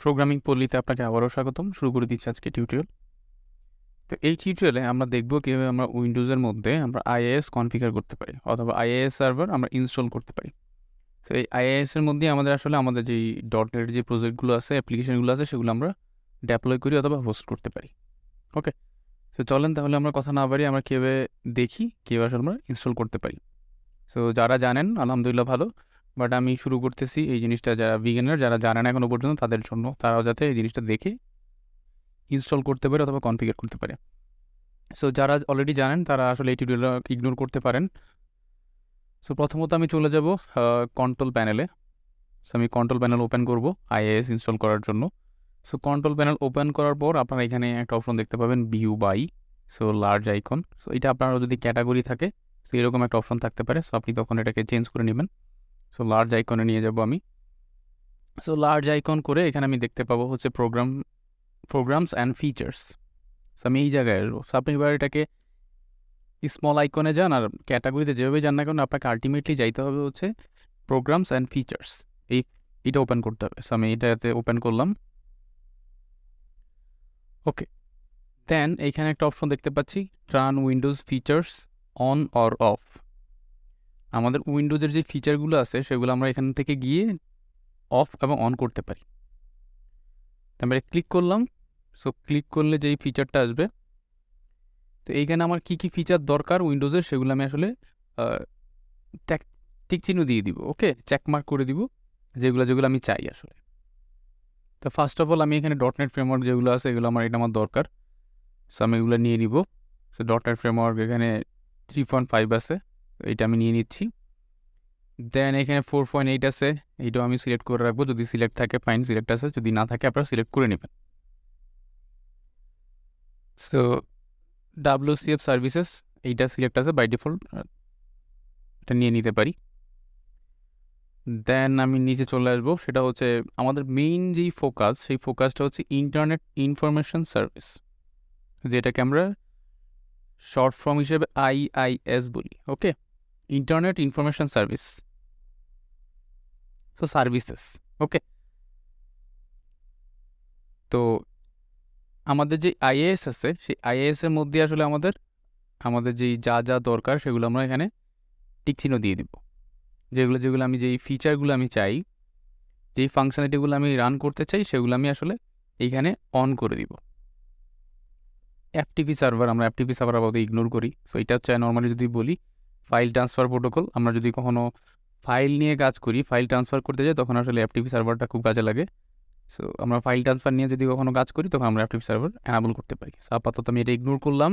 Programming পল্লীতে আপনাকে আবারও স্বাগতম। শুরু করে দিচ্ছি আজকে টিউটোরিয়াল। তো এই টিউটোরিয়ালে আমরা দেখব কীভাবে আমরা উইন্ডোজের মধ্যে আমরা IIS কনফিগার করতে পারি অথবা IIS সার্ভার আমরা ইনস্টল করতে পারি। তো এই IIS এর মধ্যে আমাদের আসলে আমাদের যেই .NET যে প্রজেক্টগুলো আছে, অ্যাপ্লিকেশনগুলো আছে, সেগুলো আমরা ডেপ্লয় করি অথবা হোস্ট করতে পারি। ওকে, তো চলেন তাহলে আমরা কথা না বাড়িয়ে আমরা কীভাবে দেখি কীভাবে আসলে আমরা ইনস্টল করতে পারি। সো যারা জানেন আলহামদুলিল্লাহ ভালো, বাট আমি শুরু করতেছি এই জিনিসটা যারা বিগিনার, যারা জানেন এখনও পর্যন্ত, তাদের জন্য, তারাও যাতে এই জিনিসটা দেখে ইনস্টল করতে পারে অথবা কনফিগার করতে পারে। সো যারা অলরেডি জানেন তারা আসলে এই টিউটোরিয়াল ইগনোর করতে পারেন। সো প্রথমত আমি চলে যাব কন্ট্রোল প্যানেলে। সো আমি কন্ট্রোল প্যানেল ওপেন করব IIS ইনস্টল করার জন্য। সো কন্ট্রোল প্যানেল ওপেন করার পর আপনারা এখানে একটা অপশন দেখতে পাবেন, view by. So large icon. So এটা আপনার যদি ক্যাটাগরি থাকে, সো এরকম একটা অপশন থাকতে পারে। সো আপনি তখন এটাকে চেঞ্জ করে নেবেন। সো লার্জ আইকনে নিয়ে যাব আমি। সো লার্জ আইকন করে এখানে আমি দেখতে পাবো হচ্ছে প্রোগ্রামস অ্যান্ড ফিচার্স। সো আমি এই জায়গায় আসবো। সো আপনি এবার এটাকে স্মল আইকনে যান, আর ক্যাটাগরিতে যেভাবে যান না কেন আপনাকে আলটিমেটলি যাইতে হবে হচ্ছে প্রোগ্রামস অ্যান্ড ফিচার্স, এটা ওপেন করতে হবে। সো আমি এটাতে ওপেন করলাম। ওকে, দেন এইখানে একটা অপশন দেখতে পাচ্ছি, turn Windows features on or of. আমাদের উইন্ডোজের যে ফিচারগুলো আছে সেগুলো আমরা এখান থেকে গিয়ে অফ এবং অন করতে পারি। তারপরে ক্লিক করলাম। সো ক্লিক করলে যেই ফিচারটা আসবে, তো এইখানে আমার কী কী ফিচার দরকার উইন্ডোজের সেগুলো আমি আসলে টিক চিহ্ন দিয়ে দিব। ওকে, চেকমার্ক করে দিব যেগুলো যেগুলো আমি চাই আসলে। তো ফার্স্ট অফ অল আমি এখানে .NET ফ্রেমওয়ার্ক যেগুলো আছে এগুলো এটা আমার দরকার। সো আমি এগুলো নিয়ে নিব। সো .NET ফ্রেমওয়ার্ক এখানে 3.5 আছে, এইটা আমি নিয়ে নিচ্ছি। দেন এখানে 4.8 আছে, এইটাও আমি সিলেক্ট করে রাখবো। যদি সিলেক্ট থাকে ফাইন, সিলেক্ট আছে, যদি না থাকে আপনারা সিলেক্ট করে নেবেন। সো WCF সার্ভিসেস এইটা সিলেক্ট আছে বাই ডিফল্ট, এটা নিয়ে নিতে পারি। দেন আমি নিচে চলে আসবো, সেটা হচ্ছে আমাদের মেইন যেই ফোকাস, সেই ফোকাসটা হচ্ছে ইন্টারনেট ইনফরমেশন সার্ভিস, যেটাকে আমরা শর্ট ফর্ম হিসেবে IIS বলি। Okay, internet information service, so services. Okay, তো আমাদের যে IIS আছে সেই IIS এর মধ্যে আসলে আমাদের যেই যা যা দরকার সেগুলো আমরা এখানে টিক চিহ্ন দিয়ে দিব। যেগুলো যেগুলো আমি যেই ফিচারগুলো আমি চাই, যেই ফাংশনালিটিগুলো আমি রান করতে চাই, সেগুলো আমি আসলে এইখানে অন করে দিব। FTP সার্ভার, আমরা FTP সার্ভার আপাতত ইগনোর করি। সো এটা হচ্ছে নর্মালি যদি বলি ফাইল ট্রান্সফার প্রোটোকল। আমরা যদি কখনো ফাইল নিয়ে কাজ করি, ফাইল ট্রান্সফার করতে যাই, তখন আসলে FTP সার্ভারটা খুব কাজে লাগে। সো আমরা ফাইল ট্রান্সফার নিয়ে যদি কখনো কাজ করি, তখন আমরা FTP সার্ভার এনাবল করতে পারি। সো আপাতত আমি এটা ইগনোর করলাম।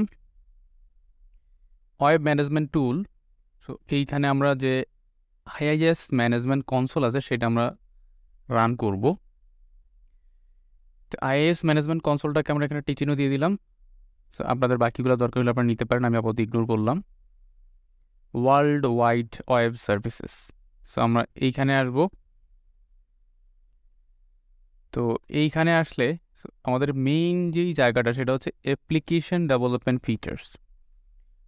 ওয়েব ম্যানেজমেন্ট টুল, সো এইখানে আমরা যে IIS ম্যানেজমেন্ট কনসোল আছে সেটা আমরা রান করব। তো IIS ম্যানেজমেন্ট কনসোলটাকে আমরা এখানে টিক চিহ্ন দিয়ে দিলাম। সো আপনাদের বাকিগুলো দরকার হলে আপনারা নিতে পারেন, আমি আপাতত ইগনোর করলাম। World wide web services, so আমরা এইখানে আসব। তো এইখানে আসলে আমাদের মেইন যেই জায়গাটা সেটা হচ্ছে অ্যাপ্লিকেশন ডেভেলপমেন্ট ফিচার্স।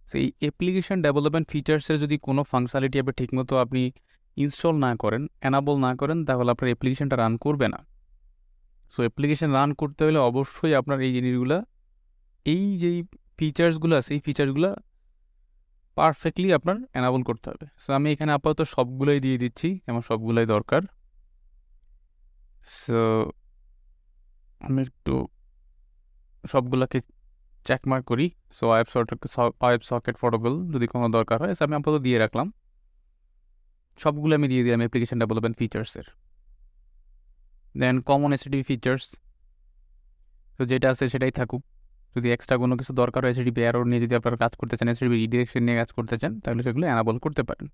সো এই অ্যাপ্লিকেশন ডেভেলপমেন্ট ফিচার্সের যদি কোনো ফাংশনালিটি আপনি ঠিকমতো আপনি ইনস্টল না করেন, এনাবল না করেন, তাহলে আপনার অ্যাপ্লিকেশনটা রান করবে না। সো অ্যাপ্লিকেশন রান করতে হলে অবশ্যই আপনার এই জিনিসগুলো, এই যেই ফিচার্সগুলো আছে এই ফিচার্সগুলো পারফেক্টলি আপনার এনাবল করতে হবে। সো আমি এখানে আপাতত সবগুলোই দিয়ে দিচ্ছি, আমার সবগুলোই দরকার। সো আমি একটু সবগুলোকে চেকমার্ক করি। সো ওয়েব সকেট প্রোটোকল যদি কোনো দরকার হয়, সো আমি আপাতত দিয়ে রাখলাম। সবগুলো আমি দিয়ে দিলাম অ্যাপ্লিকেশন ডেভেলপমেন্ট ফিচার্সের। দেন কমন HTTP ফিচার্স, তো যেটা আছে সেটাই থাকুক। যদি এক্সট্রা কোনো কিছু দরকার হয় HTTP এরর নিয়ে যদি আপনারা কাজ করতে চান, HTTP রিডিরেকশন নিয়ে কাজ করতে চান, তাহলে সেগুলো এনাবল করতে পারেন।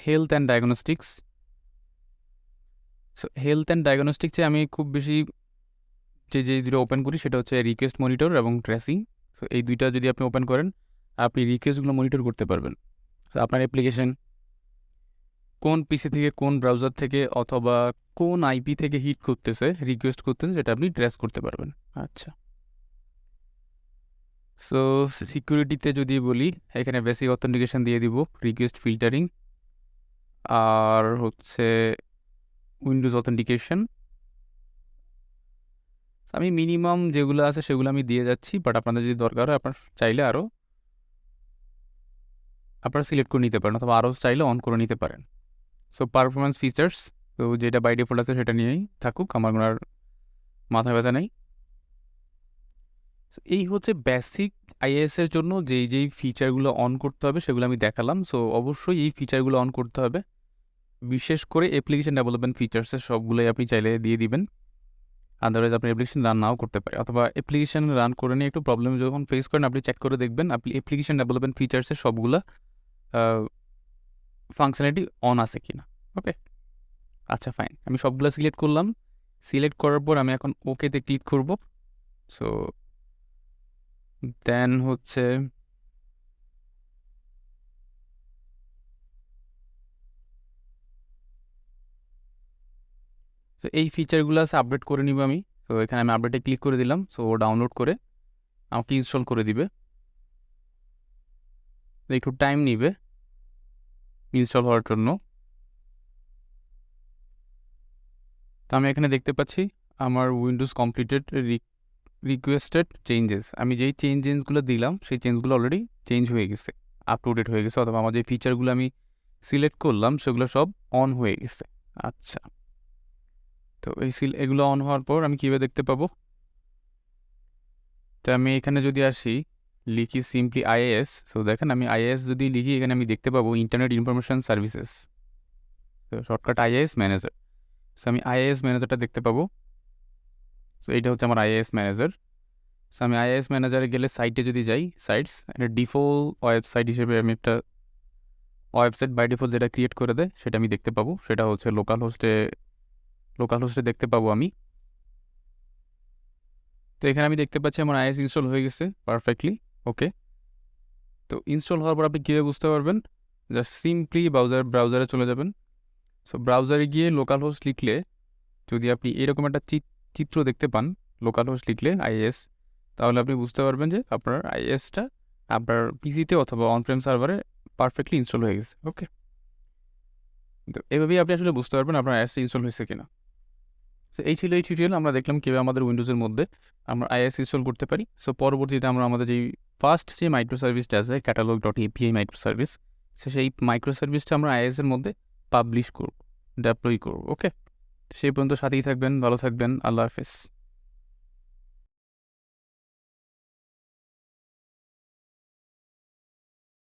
Health and diagnostics, so health and ডায়াগনস্টিক্সে আমি খুব বেশি যে দুটো ওপেন করি সেটা হচ্ছে রিকোয়েস্ট মনিটর এবং ট্রেসিং। সো এই দুইটা যদি আপনি ওপেন করেন, আপনি রিকোয়েস্টগুলো মনিটর করতে পারবেন। সো আপনার অ্যাপ্লিকেশন কোন পিসি থেকে, কোন ব্রাউজার থেকে, অথবা কোন IP থেকে হিট করতেছে, রিকোয়েস্ট করতেছে, সেটা আপনি ট্রেস করতে পারবেন। আচ্ছা, সো সিকিউরিটিতে যদি বলি, এখানে বেসিক অথেন্টিকেশন দিয়ে দিব, রিকোয়েস্ট ফিল্টারিং, আর হচ্ছে উইন্ডোজ অথেন্টিকেশন। আমি মিনিমাম যেগুলো আছে সেগুলো আমি দিয়ে যাচ্ছি, বাট আপনাদের যদি দরকার হয় আপনার চাইলে আরও আপনারা সিলেক্ট করে নিতে পারেন, অথবা আরও চাইলে অন করে নিতে পারেন। সো পারফরমেন্স ফিচার্স, তো যেটা বাই ডিফল্ট আছে সেটা নিয়েই থাকুক, আমার কোনো আর মাথা ব্যথা নেই। এই হচ্ছে বেসিক আইএএস এর জন্য যেই ফিচারগুলো অন করতে হবে সেগুলো আমি দেখালাম। সো অবশ্যই এই ফিচারগুলো অন করতে হবে, বিশেষ করে অ্যাপ্লিকেশন ডেভেলপমেন্ট ফিচার্সের সবগুলোই আপনি চাইলে দিয়ে দিবেন। আদারওয়াইজ আপনি অ্যাপ্লিকেশন রান নাও করতে পারে, অথবা অ্যাপ্লিকেশন রান করে নিয়ে একটু প্রবলেম যখন ফেস করেন আপনি চেক করে দেখবেন আপনি অ্যাপ্লিকেশন ডেভেলপমেন্ট ফিচার্সের সবগুলো ফাংশনালিটি অন আছে কিনা। ওকে, আচ্ছা ফাইন, আমি সবগুলো সিলেক্ট করলাম। সিলেক্ট করার পর আমি এখন ওকেতে ক্লিক করব। সো দেন হচ্ছে তো এই ফিচারগুলো আছে আপডেট করে নিব আমি। তো এখানে আমি আপডেটে ক্লিক করে দিলাম। সো ও ডাউনলোড করে আমাকে ইনস্টল করে দিবে, একটু টাইম নিবে ইনস্টল হওয়ার জন্য। তো আমি এখানে দেখতে পাচ্ছি আমার উইন্ডোজ কমপ্লিটেড রিকোয়েস্টেড চেঞ্জেস। আমি যেই চেঞ্জেসগুলো দিলাম সেই চেঞ্জগুলো অলরেডি চেঞ্জ হয়ে গেছে, আপ টু ডেট হয়ে গেছে, অথবা আমার যে ফিচারগুলো আমি সিলেক্ট করলাম সেগুলো সব অন হয়ে গেছে। আচ্ছা, তো এগুলো অন হওয়ার পর আমি কীভাবে দেখতে পাবো? তো আমি এখানে যদি আসি, লিখি সিম্পলি আইএএস। সো দেখেন আমি আইএএস যদি লিখি এখানে আমি দেখতে পাবো internet information services, shortcut IAS manager. So আমি আইএএস ম্যানেজারটা দেখতে পাবো। সো এইটা হচ্ছে আমার আইএএস ম্যানেজার। সো আমি আইএএস ম্যানেজারে গেলে সাইটে যদি যাই, সাইটস একটা ডিফল্ট ওয়েবসাইট হিসেবে আমি একটা ওয়েবসাইট বাই ডিফল্ট যেটা ক্রিয়েট করে দেয় সেটা আমি দেখতে পাবো। সেটা হচ্ছে লোকাল হোস্টে দেখতে পাবো আমি। তো এখানে আমি দেখতে পাচ্ছি আমার আইএস ইনস্টল হয়ে গেছে পারফেক্টলি। ওকে, তো ইনস্টল হওয়ার পর আপনি কীভাবে বুঝতে পারবেন? জাস্ট সিম্পলি ব্রাউজারে চলে যাবেন। সো ব্রাউজারে গিয়ে লোকাল হোস্ট লিখলে, যদি আপনি এরকম একটা চিত্র দেখতে পান লোকাল হোস্ট লিখলে আইএস, তাহলে আপনি বুঝতে পারবেন যে আপনার আইএসটা আপনার পিসিতে অথবা অনপ্রেম সার্ভারে পারফেক্টলি ইনস্টল হয়ে গেছে। ওকে, তো এভাবেই আপনি আসলে বুঝতে পারবেন আপনার আইএস ইনস্টল হয়েছে কিনা। তো এই ছিল এই টিউটোরিয়াল। আমরা দেখলাম কীভাবে আমাদের উইন্ডোজের মধ্যে আমরা আইএস ইনস্টল করতে পারি। সো পরবর্তীতে আমরা আমাদের যেই ফার্স্ট যে মাইক্রো সার্ভিসটা আছে catalog.api মাইক্রো সার্ভিস, সেই মাইক্রো সার্ভিসটা আমরা আইএসের মধ্যে পাবলিশ করব, ডেপ্লয় করব। ওকে, সেই পর্যন্ত সাথেই থাকবেন, ভালো থাকবেন, আল্লাহ হাফেজ।